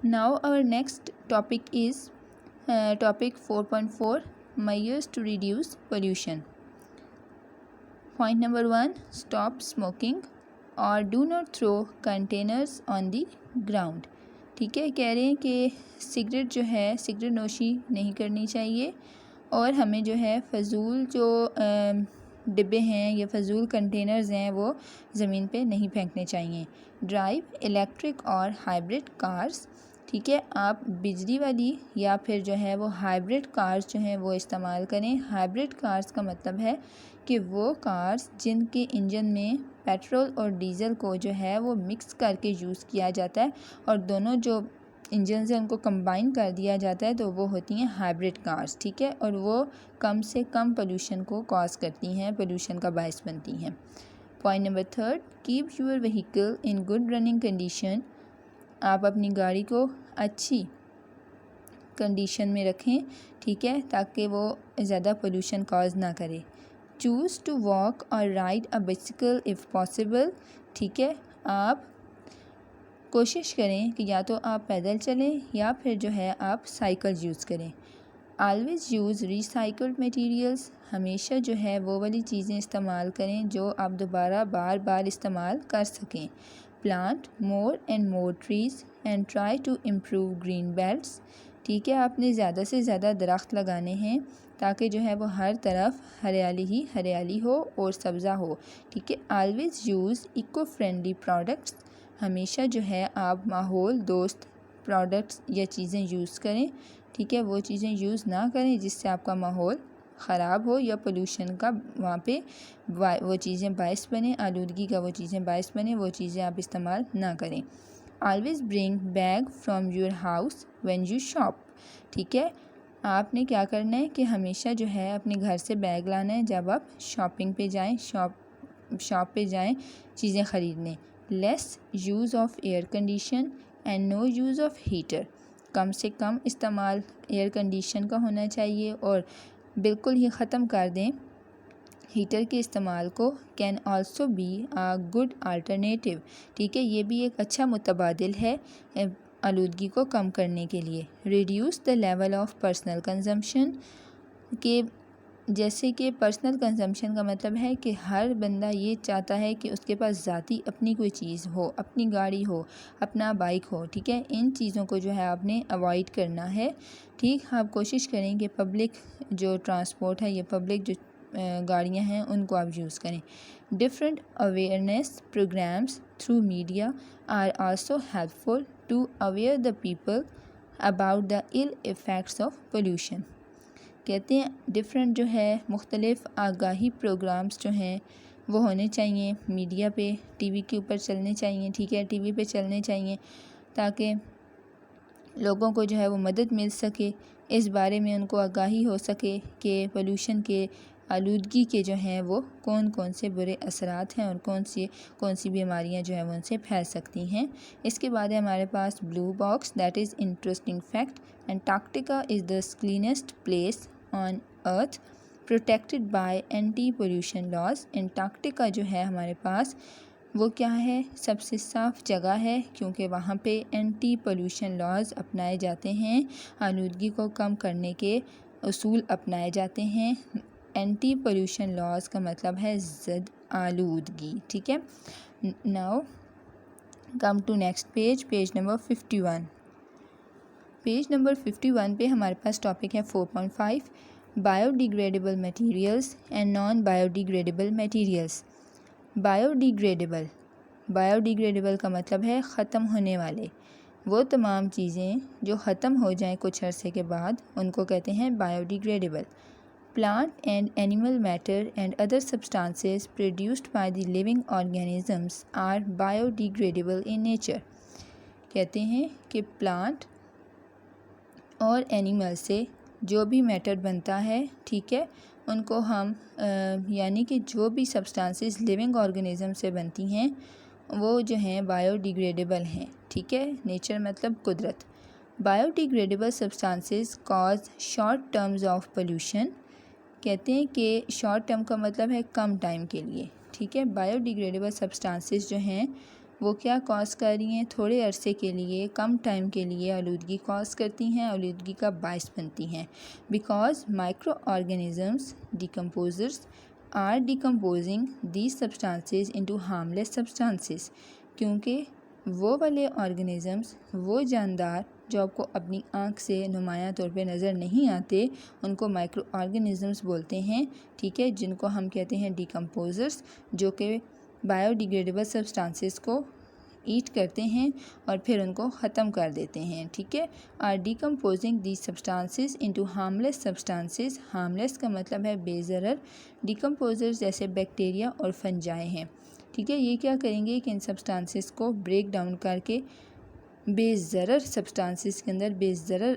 Now our next topic is topic 4.4, measures to reduce pollution. Point number 1, stop smoking or do not throw containers on the ground. ٹھیک ہے، کہہ رہے ہیں کہ cigarette جو ہے سگریٹ نوشی نہیں کرنی چاہیے اور ہمیں جو ہے فضول جو ڈبے ہیں یا فضول کنٹینرز ہیں وہ زمین پہ نہیں پھینکنے چاہیے. ڈرائیو الیکٹرک اور ہائبرڈ کارز. ٹھیک ہے، آپ بجلی والی یا پھر جو ہے وہ ہائبرڈ کارز جو ہیں وہ استعمال کریں. ہائبرڈ کارز کا مطلب ہے کہ وہ کارز جن کے انجن میں پیٹرول اور ڈیزل کو جو ہے وہ مکس کر کے یوز کیا جاتا ہے اور دونوں جو انجنز ہیں ان کو کمبائن کر دیا جاتا ہے تو وہ ہوتی ہیں ہائبرڈ کارز. ٹھیک ہے، اور وہ کم سے کم پولوشن کو کاز کرتی ہیں، پولوشن کا باعث بنتی ہیں. Point number 3، keep your vehicle in good running condition. آپ اپنی گاڑی کو اچھی کنڈیشن میں رکھیں، ٹھیک ہے، تاکہ وہ زیادہ پولوشن کاز نہ کرے. چوز ٹو واک اور ride a bicycle if possible. ٹھیک ہے، آپ کوشش کریں کہ یا تو آپ پیدل چلیں یا پھر جو ہے آپ سائیکل یوز کریں. Always use recycled materials. ہمیشہ جو ہے وہ والی چیزیں استعمال کریں جو آپ دوبارہ بار بار استعمال کر سکیں. Plant more and more trees and try to improve green belts. ٹھیک ہے، آپ نے زیادہ سے زیادہ درخت لگانے ہیں تاکہ جو ہے وہ ہر طرف ہریالی ہی ہریالی ہو اور سبزہ ہو. ٹھیک ہے، always use eco friendly products. ہمیشہ جو ہے آپ ماحول دوست پروڈکٹس یا چیزیں یوز کریں. ٹھیک ہے، وہ چیزیں یوز نہ کریں جس سے آپ کا ماحول خراب ہو یا پولوشن کا وہاں پہ وہ چیزیں باعث بنیں، آلودگی کا وہ چیزیں باعث بنیں، وہ چیزیں آپ استعمال نہ کریں. Always bring bag from your house when you shop. ٹھیک ہے، آپ نے کیا کرنا ہے کہ ہمیشہ جو ہے اپنے گھر سے بیگ لانا ہے جب آپ شاپنگ پہ جائیں، شاپ پہ جائیں چیزیں خریدنے. Less use of air condition and no use of heater. کم سے کم استعمال ایئر کنڈیشن کا ہونا چاہیے اور بالکل ہی ختم کر دیں ہیٹر کے استعمال کو. Can also be a good alternative. ٹھیک ہے، یہ بھی ایک اچھا متبادل ہے آلودگی کو کم کرنے کے لیے. Reduce the level of personal consumption. کہ جیسے کہ پرسنل کنزمپشن کا مطلب ہے کہ ہر بندہ یہ چاہتا ہے کہ اس کے پاس ذاتی اپنی کوئی چیز ہو، اپنی گاڑی ہو، اپنا بائک ہو. ٹھیک ہے، ان چیزوں کو جو ہے آپ نے اوائڈ کرنا ہے. ٹھیک، آپ کوشش کریں کہ پبلک جو ٹرانسپورٹ ہے یا پبلک جو گاڑیاں ہیں ان کو آپ یوز کریں. Different awareness programmes through media are also helpful to aware the people about the ill effects of pollution. کہتے ہیں ڈفرینٹ جو ہے مختلف آگاہی پروگرامس جو ہیں وہ ہونے چاہیے میڈیا پہ، ٹی وی کے اوپر چلنے چاہیے. ٹھیک ہے، ٹی وی پہ چلنے چاہیے تاکہ لوگوں کو جو ہے وہ مدد مل سکے، اس بارے میں ان کو آگاہی ہو سکے کہ پولوشن کے آلودگی کے جو ہیں وہ کون کون سے برے اثرات ہیں اور کون سی بیماریاں جو ہیں وہ ان سے پھیل سکتی ہیں. اس کے بعد ہے ہمارے پاس blue box. That is interesting fact. Antarctica is the cleanest place on earth protected by anti pollution laws. Antarctica جو ہے ہمارے پاس وہ کیا ہے، سب سے صاف جگہ ہے کیونکہ وہاں پہ اینٹی پولوشن لاز اپنائے جاتے ہیں، آلودگی کو کم کرنے کے اصول اپنائے جاتے ہیں. اینٹی پولوشن لاز کا مطلب ہے ضد آلودگی. ٹھیک ہے، now come to next page number 51. Page number 51 پہ ہمارے پاس ٹاپک ہے 4.5 biodegradable materials and non biodegradable materials. Biodegradable کا مطلب ہے ختم ہونے والے. وہ تمام چیزیں جو ختم ہو جائیں کچھ عرصے کے بعد ان کو کہتے ہیں biodegradable. Plant and animal matter and other substances produced by the living organisms are biodegradable in nature. کہتے ہیں کہ پلانٹ اور اینیمل سے جو بھی میٹر بنتا ہے، ٹھیک ہے، ان کو ہم یعنی کہ جو بھی سبسٹانسز لیونگ آرگینزم سے بنتی ہیں وہ جو ہیں بایو ڈیگریڈیبل ہیں. ٹھیک ہے، نیچر مطلب قدرت. Bio degradable substances cause short terms of pollution. کہتے ہیں کہ شارٹ ٹرم کا مطلب ہے کم ٹائم کے لیے. ٹھیک ہے، بایو ڈیگریڈیبل سبسٹانسز جو ہیں وہ کیا کاز کر رہی ہیں؟ تھوڑے عرصے کے لیے، کم ٹائم کے لیے آلودگی کاز کرتی ہیں، آلودگی کا باعث بنتی ہیں. Because micro organisms decomposers are decomposing these substances into harmless substances. کیونکہ وہ والے آرگینزمز، وہ جاندار جو آپ کو اپنی آنکھ سے نمایاں طور پہ نظر نہیں آتے، ان کو مائکرو آرگینزمز بولتے ہیں. ٹھیک ہے، جن کو ہم کہتے ہیں ڈیکمپوزرز، جو کہ بایو ڈیگریڈیبل سبسٹانسز کو ایٹ کرتے ہیں اور پھر ان کو ختم کر دیتے ہیں. ٹھیک ہے، are decomposing these substances into harmless substances. Harmless کا مطلب ہے بے ضرر. ڈیکمپوزرز جیسے بیکٹیریا اور فنجائے ہیں. ٹھیک ہے، یہ کیا کریں گے کہ ان سبسٹانسز کو بریک ڈاؤن کر کے بے ضرر سبسٹانسز کے اندر بے ضرر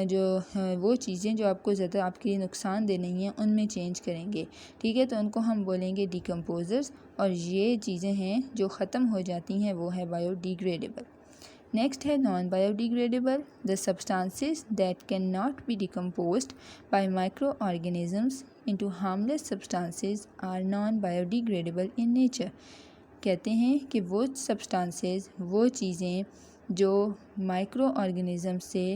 جو وہ چیزیں جو آپ کو زیادہ آپ کے لیے نقصان دہ نہیں ہیں ان میں چینج کریں گے. ٹھیک ہے، تو ان کو ہم بولیں گے ڈیکمپوزرز، اور یہ چیزیں ہیں جو ختم ہو جاتی ہیں وہ ہے بایو ڈیگریڈیبل. نیکسٹ ہے non biodegradable. The substances that cannot be decomposed by microorganisms into harmless substances are non biodegradable in nature. کہتے ہیں کہ وہ سبسٹانسز، وہ چیزیں جو مائکرو آرگینزم سے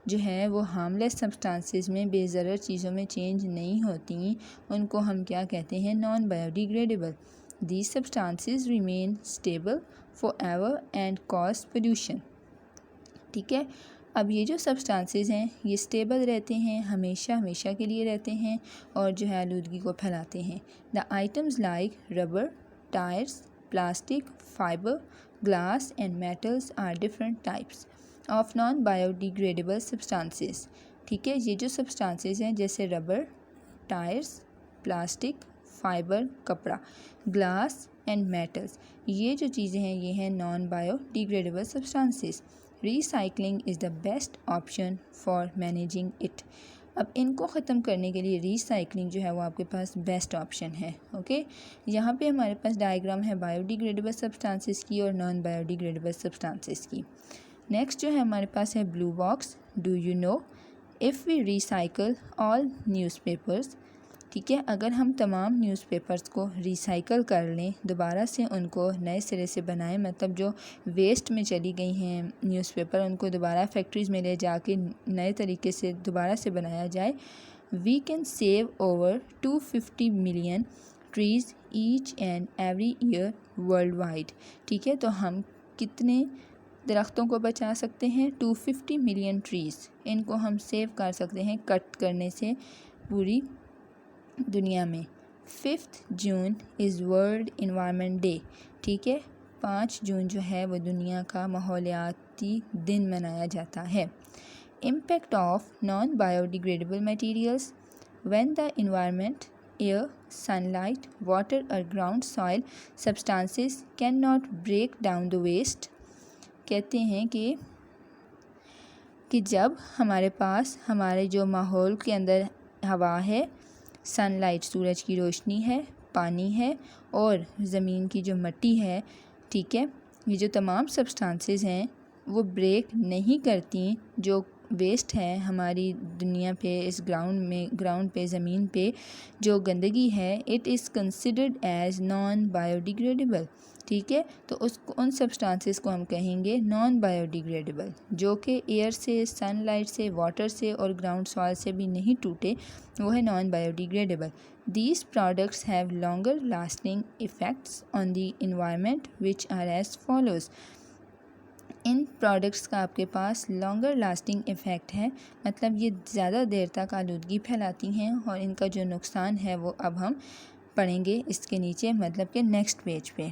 جو ہے وہ ہارملیس سبسٹانسز میں بے ضرر چیزوں میں چینج نہیں ہوتی، ان کو ہم کیا کہتے ہیں؟ Non biodegradable. These substances remain stable for ever and cause pollution. ٹھیک ہے، اب یہ جو سبسٹانسز ہیں یہ اسٹیبل رہتے ہیں، ہمیشہ کے لیے رہتے ہیں اور جو ہے آلودگی کو پھیلاتے ہیں. The items like rubber, tyres, plastic, fibre, glass and metals are different types of non biodegradable substances. ٹھیک ہے، یہ جو سبسٹانسز ہیں جیسے ربر، ٹائرس، پلاسٹک، فائبر کپڑا، گلاس اینڈ میٹلز، یہ جو چیزیں ہیں یہ ہیں non biodegradable substances. Recycling is the best option for managing it. اب ان کو ختم کرنے کے لیے ریسائکلنگ جو ہے وہ آپ کے پاس بیسٹ آپشن ہے. اوکے، یہاں پہ ہمارے پاس ڈائیگرام ہے بایو ڈیگریڈیبل سبسٹانسز کی اور نان بایو ڈیگریڈیبل سبسٹانسز کی. نیکسٹ جو ہے ہمارے پاس ہے blue box. Do you know if we recycle all newspapers. ٹھیک ہے، اگر ہم تمام نیوز پیپرز کو ریسائیکل کر لیں، دوبارہ سے ان کو نئے سرے سے بنائیں، مطلب جو ویسٹ میں چلی گئی ہیں نیوز پیپر ان کو دوبارہ فیکٹریز میں لے جا کے نئے طریقے سے دوبارہ سے بنایا جائے، we can save over 250 million trees each and every year worldwide. ٹھیک ہے، تو ہم کتنے درختوں کو بچا سکتے ہیں؟ 250 ملین ٹریز. ان کو ہم سیو کر سکتے ہیں کٹ کرنے سے پوری دنیا میں. 5 جون از ورلڈ انوائرمنٹ ڈے. ٹھیک ہے، 5 جون جو ہے وہ دنیا کا ماحولیاتی دن منایا جاتا ہے. Impact of non biodegradable materials. When the environment, air, sunlight, water اور ground soil substances can not break down the waste. کہتے ہیں کہ جب ہمارے پاس ہمارے جو ماحول کے اندر ہوا ہے، سن لائٹ سورج کی روشنی ہے، پانی ہے اور زمین کی جو مٹی ہے، ٹھیک ہے، یہ جو تمام سبسٹانسز ہیں وہ بریک نہیں کرتی جو ویسٹ ہے ہماری دنیا پہ، اس گراؤنڈ پہ، زمین پہ جو گندگی ہے، it is considered as non bio degradable. ٹھیک ہے، تو ان سبسٹانسز کو ہم کہیں گے نان بایو ڈیگریڈیبل، جو کہ ایئر سے، سن لائٹ سے، واٹر سے اور گراؤنڈ سوائل سے بھی نہیں ٹوٹے، وہ ہے non biodegradable. These products have longer lasting effects on the environment which are as follows. ان پروڈکٹس کا آپ کے پاس لانگر لاسٹنگ ایفیکٹ ہے، مطلب یہ زیادہ دیر تک آلودگی پھیلاتی ہیں، اور ان کا جو نقصان ہے وہ اب ہم پڑھیں گے اس کے نیچے، مطلب کہ نیکسٹ پیج پہ.